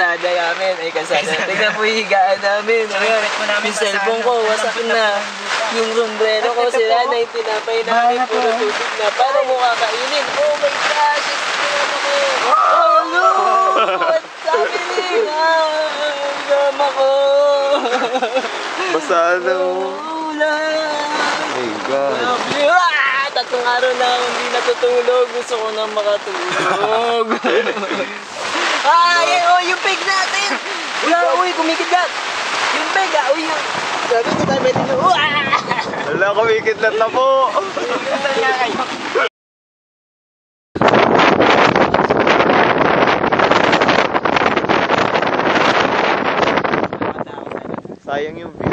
kalsada namin. Ay, kalsada. Tignan po yung higaan namin. Ayan, yung cellphone ko, wasak na. Yung sombrero ko, sila na yung tinapay namin. Puro tubig na. Paano mo kakainin? Oh my gosh! Sinama ko. Oh no! What's happening? Sinama ko. Basta na. Ulan. My God. Tatlong araw na ako hindi natutulog. Gusto ko na makatulog. Yung pig natin! Uy, kumikidlat! Yung pig, uy, yung... Sabi ko tayo natin, Wala, kumikidlat na po! Kumikidlat nga kayo. Sayang yung view.